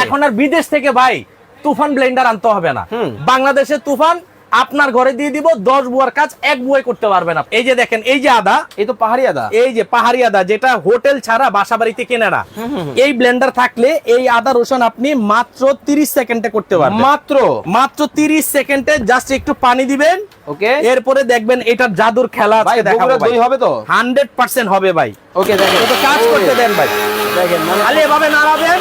এখন আর বিদেশ থেকে ভাই তুফান ব্লেন্ডার আনতে হবে না, বাংলাদেশের তুফান আপনার ঘরে দিয়ে দিব। 10 বুয়ার কাজ 1 বুয়াই করতে পারবেন। এই যে দেখেন, এই যে আদা, এই তো পাহাড়ি আদা, এই যে পাহাড়ি আদা যেটা হোটেল ছাড়া বাসা বাড়িতে কেনে না, এই ব্লেন্ডার থাকলে এই আদা রসুন আপনি মাত্র 30 সেকেন্ডে করতে পারবেন। মাত্র 30 সেকেন্ডে জাস্ট একটু পানি দিবেন, ওকে, এরপরে দেখবেন এটার জাদুর খেলা আজকে দেখাবো ভাই। দই হবে তো 100% হবে ভাই। ওকে, দেখেন তো কাজ করতে দেন ভাই, দেখেন মানে খালি এভাবে নাড়াবেন,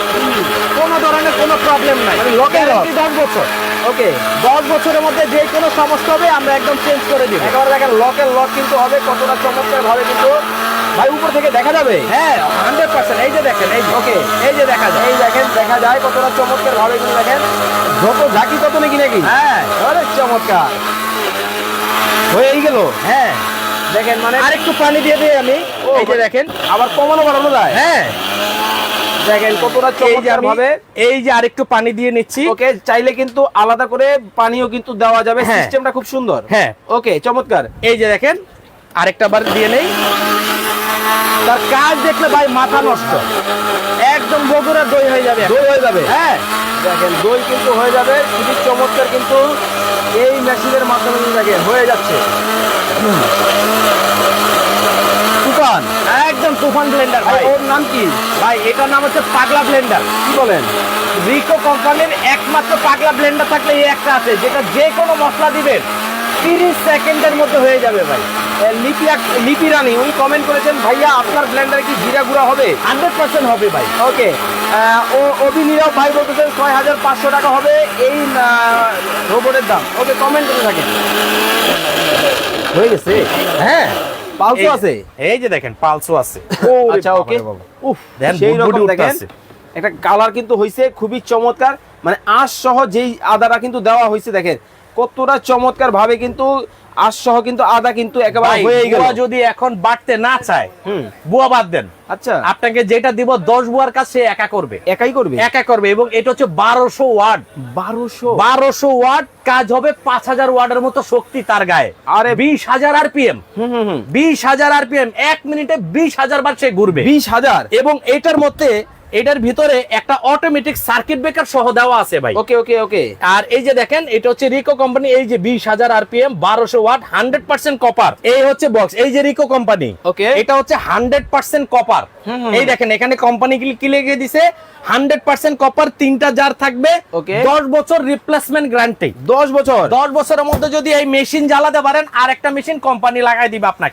কোনো ধরনের কোনো প্রবলেম নাই। লকের লক 10 বছর, ওকে, 10 বছরের মধ্যে যে কোনো সমস্যা হবে আমরা একদম চেঞ্জ করে দিব। একেবারে দেখেন লকের লক কিন্তু হবে, কতটা চমৎকার ভাবে কিন্তু ভাই উপর থেকে দেখা যাবে। হ্যাঁ 100%। এই যে দেখেন, এই যে ওকে, এই যে দেখা যায়, এই দেখেন দেখা যায় কতটা চমৎকার ভাবে কিন্তু দেখেন যত ঝাঁকি তত নাকি নাকি। হ্যাঁ আরে চমৎকার হয়েই গেল। হ্যাঁ দেখেন মানে আরেকটু পানি দিয়ে দিই আমি। এই যে দেখেন, আবার কমানো বাড়ানো যায়। হ্যাঁ দেখেন কতটা এই যে চমৎকার আমি ভাবে। এই যে আরেকটু পানি দিয়ে নিচ্ছি। ওকে, চাইলে কিন্তু আলাদা করে পানিও কিন্তু দেওয়া যাবে, হ্যাঁ। সিস্টেমটা খুব সুন্দর। হ্যাঁ ওকে, চমৎকার। এই যে দেখেন, আরেকটা বার দিয়ে নেই। তার কাজ দেখলে ভাই মাথা নষ্ট, একদম বগুড়ার দই হয়ে যাবে। দই হয়ে যাবে। হ্যাঁ দেখেন দই কিন্তু হয়ে যাবে, খুবই চমৎকার কিন্তু এই মেশিনের মাধ্যমে দেখেন হয়ে যাচ্ছে। তুফান, একদম তুফান ব্লেন্ডার ভাই। ওর নাম কি ভাই এটার নাম হচ্ছে পাগলা ব্লেন্ডার। কি বলেন? রিকো কোম্পানির একমাত্র পাগলা ব্লেন্ডার থাকলে এই একটা আছে, যেটা যে কোনো মশলা দিবেন 30 সেকেন্ডের মধ্যে হয়ে যাবে ভাই। লিপি রানী উনি কমেন্ট করেছেন, ভাইয়া আপনার ব্লেন্ডারে কি জিরা গুঁড়া হবে? 100% হবে ভাই। ওকে, ও অভিনীরব ভাই বলতেছেন 6500 টাকা হবে এই রোবটের দাম। ওকে, কমেন্ট করে থাকেন। হয়ে গেছে। হ্যাঁ, পালসো আছে। এই যে দেখেন পালসো আছে। আচ্ছা, ওকে, উফ দেন সেই বুটবুটি রকম দেখেন উঠতাছে। একটা কালার কিন্তু হইছে খুবই চমৎকার, মানে আঁশ সহ যেই আদাটা কিন্তু দেওয়া হয়েছে দেখেন কতটা চমৎকার ভাবে কিন্তু আঁশ সহ কিন্তু আদা কিন্তু একেবারে ভাই, হয়ে গেল। বুয়া যদি এখন বাড়তে না চায়, বুয়া বাদ দেন। আচ্ছা, আপনাকে যেটা দিব 10 বুয়ার কাজ সে একা করবে, একাই করবে। একা করবে। এবং এটা হচ্ছে 1200 ওয়াট। 1200 ওয়াট কাজ হবে 5000 ওয়াটের মতো শক্তি তার গায়ে। আরে 20000 আরপিএম, 20000 আরপিএম, 1 মিনিটে 20000 বার সে ঘুরবে। 20000। এবং এটার মধ্যে এটার ভিতরে একটা অটোমেটিক সার্কিট ব্রেকার সহ দেওয়া আছে ভাই। ওকে ওকে ওকে। আর এই যে দেখেন, এটা হচ্ছে রিকো কোম্পানি। এই যে 20000 আরপিএম, 1200 ওয়াট, 100% কপার। এই হচ্ছে বক্স। এই যে রিকো কোম্পানি, ওকে, এটা হচ্ছে 100% কপার। এই দেখেন এখানে কোম্পানি কি লিখে দিছে, 100% কপার, 3টা জার থাকবে। ওকে, 10 বছর রিপ্লেসমেন্ট গ্যারান্টি। 10 বছর। 10 বছরের মধ্যে যদি এই মেশিন জ্বালাতে পারেন, আর একটা মেশিন কোম্পানি লাগাই দিবে আপনাকে।